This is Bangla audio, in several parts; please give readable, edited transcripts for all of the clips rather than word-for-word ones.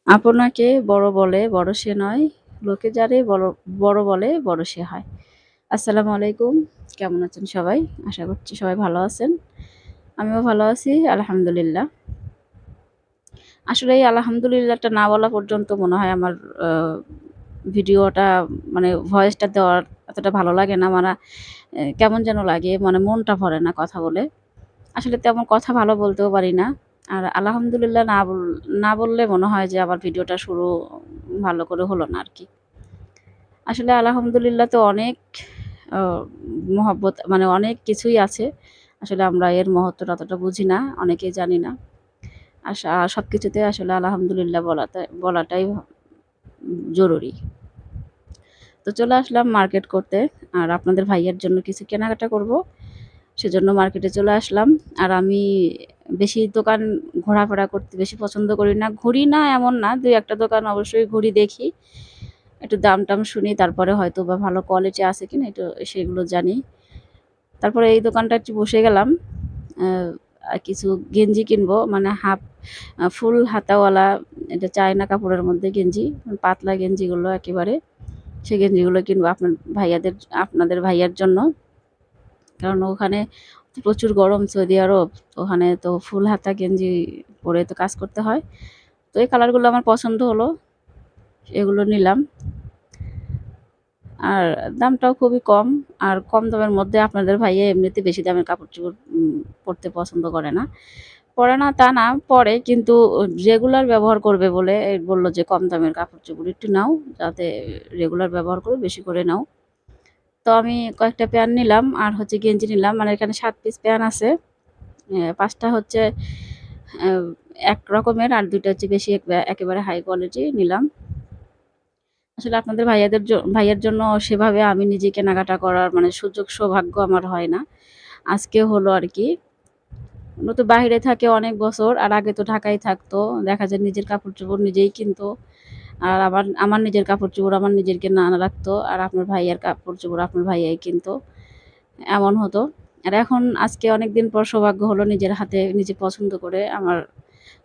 আপনাকে বড় বলে বড় সে নয়, লোকে যারে বড় বড় বলে বড় সে হয়। আসসালামু আলাইকুম। কেমন আছেন সবাই? আশা করছি সবাই ভালো আছেন। আমিও ভালো আছি আলহামদুলিল্লাহ। আসলে এই আলহামদুলিল্লাহটা না বলা পর্যন্ত মনে হয় আমার আ ভিডিওটা মানে ভয়েসটা দেওয়ার এতটা ভালো লাগে না। কেমন যেন লাগে, মানে মনটা ভরে না কথা বলে। আসলে তেমন কথা ভালো বলতেও পারি না। আর আলহামদুলিল্লাহ না বললে মনে হয় যে আমার ভিডিওটা শুরু ভালো করে হলো না আরকি। আসলে আলহামদুলিল্লাহ তো অনেক আ মহব্বত মানে অনেক কিছুই আছে। আসলে আমরা এর মহত্বটা অতটা বুঝি না, অনেকেই জানি না। সবকিছুতে আসলে আলহামদুলিল্লাহ বলাটাই জরুরি। তো চলে আসলাম মার্কেট করতে। আর আপনাদের ভাইয়ার জন্য কিছু কেনাকাটা করব। সেজন্য মার্কেটে চলে আসলাম। আর আমি বেশি দোকান ঘোরাফেরা করতে বেশি পছন্দ করি না। ঘুরি না এমন না, ২-১ টা দোকান অবশ্যই ঘুরি, দেখি। একটু দাম-টাম শুনি, তারপরে হয়তোবা ভালো কোয়ালিটি আছে কিনা একটু সেগুলো জানি। তারপরে এই দোকানটা একটু বসে গেলাম। আ কিছু গেঞ্জি কিনবো, মানে ফুল হাতাওয়ালা, এটা চায়না কাপড়ের মধ্যে গেঞ্জি, পাতলা গেঞ্জিগুলো একেবারে। সেই গেঞ্জিগুলো কিনবো আপনাদের ভাইয়ার জন্য। কারণ ওখানে প্রচুর গরম সৌদি আরব। ওখানে তো ফুল হাতা গেঞ্জি পরে তো কাজ করতে হয়। তো এই কালারগুলো আমার পছন্দ হলো। এগুলো নিলাম। আর দামটাও খুবই কম। আর কম দামের মধ্যে আপনাদের ভাইয়া এমনিতে বেশি দামের কাপড়-চোপড় পরতে পছন্দ করে না। পরে না তা না, পরে কিন্তু রেগুলার ব্যবহার করবে বলে বলল যে, "কম দামের কাপড়-চোপড় একটু নাও, যাতে রেগুলার ব্যবহার করো, বেশি করে নাও।" তো আমি কয়েকটা প্যান্ট নিলাম আর হচ্ছে গেঞ্জি নিলাম। মানে এখানে ৭ পিস প্যান্ট আছে। ৫ টা হচ্ছে অ্যা এক রকমের আর ২ টা হচ্ছে বেশি একেবারে হাই কোয়ালিটি নিলাম। আসলে আপনাদের ভাইয়ার জন্য সেভাবে আমি নিজে কেনাকাটা করার মানে সুযোগ সৌভাগ্য আমার হয় না। আজকে হলো আরকি। ও তো বাহিরে থাকে অনেক বছর। আর আগে তো ঢাকায় থাকতো। দেখা যায় নিজের কাপড়-চোপড় নিজেই কিনতো। আর আমার নিজের কাপড়-চোপড় আমার নিজের কেনা রাখতো। আর আপনার ভাইয়ার কাপড়-চোপড় আপনার ভাইয়াই কিনতো। এমন হতো। আর এখন আজকে অনেকদিন পর সৌভাগ্য হলো নিজের হাতে নিজে পছন্দ করে আমার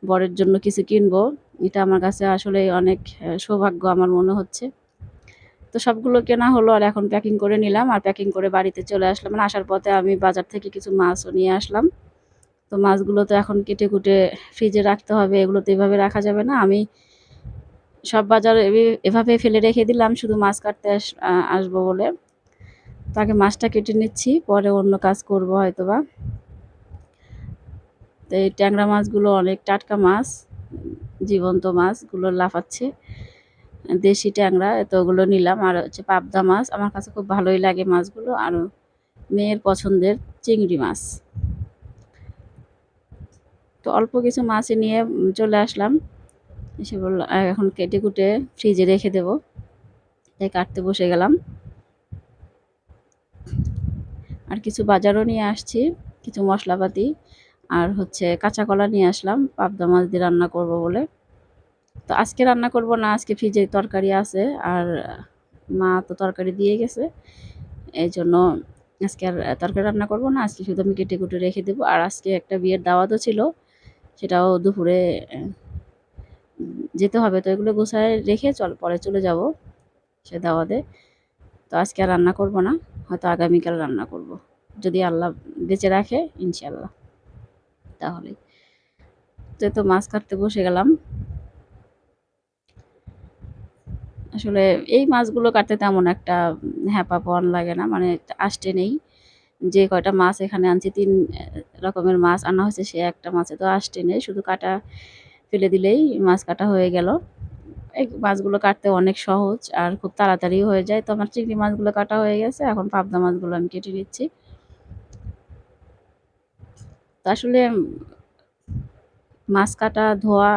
বরের জন্য কিছু কিনবো। এটা আমার কাছে আসলেই অনেক সৌভাগ্য আমার মনে হচ্ছে। তো সবগুলো কেনা হলো আর এখন প্যাকিং করে নিলাম। আর প্যাকিং করে বাড়িতে চলে আসলাম। মানে আসার পথে আমি বাজার থেকে কিছু মাছও নিয়ে আসলাম। তো মাছগুলো তো এখন কেটে-কুটে ফ্রিজে রাখতে হবে। এগুলো তো এভাবে রাখা যাবে না। আমি সব বাজার এভাবে ফেলে রেখে দিলাম শুধু মাছ কাটতে আসবো বলে। তো আগে মাছটা কেটে নিচ্ছি, পরে অন্য কাজ করব হয়তোবা। তো এই ট্যাংরা মাছগুলো অনেক টাটকা মাছ, জীবন্ত মাছগুলো লাফাচ্ছে। দেশি ট্যাংরা, তো ওগুলো নিলাম। আর হচ্ছে পাবদা মাছ। আমার কাছে খুব ভালোই লাগে মাছগুলো। আর মেয়ের পছন্দের চিংড়ি মাছ। তো অল্প কিছু মাছই নিয়ে চলে আসলাম। এসে বলল এখন কেটে-কুটে ফ্রিজে রেখে দেব। তাই কাটতে বসে গেলাম। আর কিছু বাজারও নিয়ে আসছি, কিছু মশলাপাতি। আর হচ্ছে কাঁচা কলা নিয়ে আসলাম পাবদা মাছ দিয়ে রান্না করব বলে। তো আজকে রান্না করব না, আজকে ফ্রিজে তরকারি আছে। আর মা তো তরকারি দিয়ে গেছে। এইজন্য আজকে আর তরকারি রান্না করব না। আজকে শুধু আমি কেটে-কুটে রেখে দেব। আর আজকে একটা বিয়ের দাওয়াতও ছিল। সেটাও দুপুরে যেতে হবে। তো এগুলো গুছায় রেখে পরে চলে যাব সে দাওয়াতে। তো আজকে আর রান্না করব না। হয়তো আগামীকাল রান্না করব। যদি আল্লাহ বেঁচে রাখে ইনশাআল্লাহ। তাহলে তো মাছ কাটতে বসে গেলাম। আসলে এই মাছগুলো কাটতে তেমন একটা হ্যাপাপন লাগে না। মানে আষ্টে নেই। যে কয়টা মাছ এখানে আনছি ৩ রকমের মাছ আনা হয়েছে, সে একটা মাছে তো আষ্টে নেই। শুধু কাটা ফেলে দিলেই মাছ কাটা হয়ে গেল। এই মাছগুলো কাটতে অনেক সহজ আর খুব তাড়াতাড়িও হয়ে যায়। তো আমার চিংড়ি মাছগুলো কাটা হয়ে গেছে। এখন পাবদা মাছগুলো আমি কেটে নিচ্ছি। তো আসলে মাছ কাটা, ধোয়া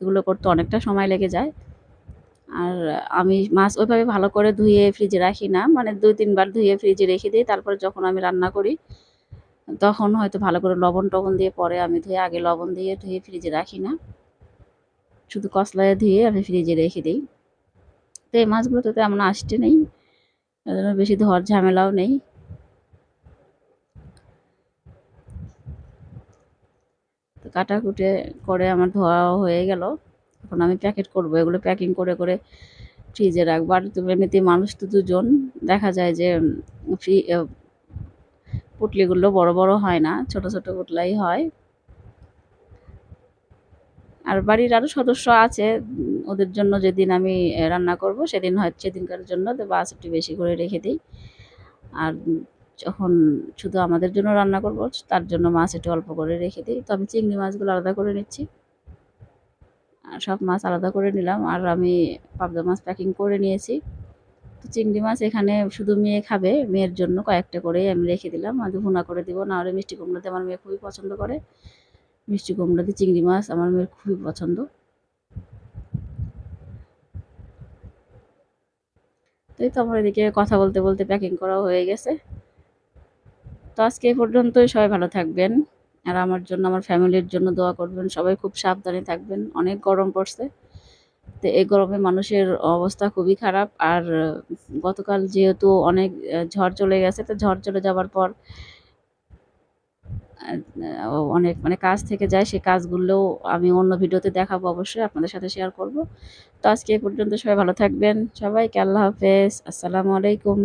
এগুলো করতে অনেকটা সময় লেগে যায়। আর আমি মাছ ওইভাবে ভালো করে ধুয়ে ফ্রিজে রাখি না। মানে ২-৩ বার ধুয়ে ফ্রিজে রেখে দেই। তারপরে যখন আমি রান্না করি, তখন হয়তো ভালো করে লবণ-টবণ দিয়ে পরে আমি ধুয়ে আগে লবণ দিয়ে ধুয়ে ফ্রিজে রাখি না। শুধু কসলায় ধুয়ে আমি ফ্রিজে রেখে দেই। তো এই মাছগুলোতে তেমন আঁশটে নেই। এজন্য বেশি ধোয়ার ঝামেলাও নেই। তো কাটাকুটে করে আমার ধোয়াও হয়ে গেল। এখন আমি প্যাকেট করব, এগুলো প্যাকিং করে করে ফ্রিজে রাখবো। আর তো এমনিতেই মানুষ তো ২ জন, দেখা যায় যে ফ্রি পুঁটলিগুলো বড় বড় হয় না, ছোট ছোট পুঁটলাই হয়। আর বাড়ির আরও সদস্য আছে, ওদের জন্য যেদিন আমি রান্না করব সেদিন সেদিনকার জন্য তো মাছ একটু বেশি করে রেখে দিই। আর যখন শুধু আমাদের জন্য রান্না করব তার জন্য মাছ একটু অল্প করে রেখে দিই। তো আমি চিংড়ি মাছগুলো আলাদা করে নিচ্ছি। সব মাছ আলাদা করে নিলাম, আর আমি পাবদা মাছ প্যাকিং করে নিয়েছি। তো চিংড়ি মাছ এখানে শুধু মেয়ে খাবে, মেয়ের জন্য কয়েকটা করেই আমি রেখে দিলাম। আজ ভুনা করে দিব, না হলে মিষ্টি কুমড়া দিয়ে আমার মেয়ে খুবই পছন্দ করে। মিষ্টি কুমড়া দিয়ে চিংড়ি মাছ আমার মেয়ের খুবই পছন্দ। তো এই তো আমার এদিকে কথা বলতে বলতে প্যাকিং করাও হয়ে গেছে। তো আজকে এই পর্যন্তই, সবাই ভালো থাকবেন। আর আমার জন্য, আমার ফ্যামিলির জন্য দোয়া করবেন। সবাই খুব সাবধানে থাকবেন, অনেক গরম পড়ছে। তো এই গরমে মানুষের অবস্থা খুবই খারাপ। আর গতকাল যেহেতু অনেক ঝড় চলে গেছে, তো ঝড় চলে যাবার পর অনেক মানে কাজ থেকে যায়, সেই কাজগুলোও আমি অন্য ভিডিওতে দেখাবো, অবশ্যই আপনাদের সাথে শেয়ার করব। তো আজকে এই পর্যন্ত, সবাই ভালো থাকবেন। সবাইকে আল্লাহ হাফেজ, আসসালামু আলাইকুম।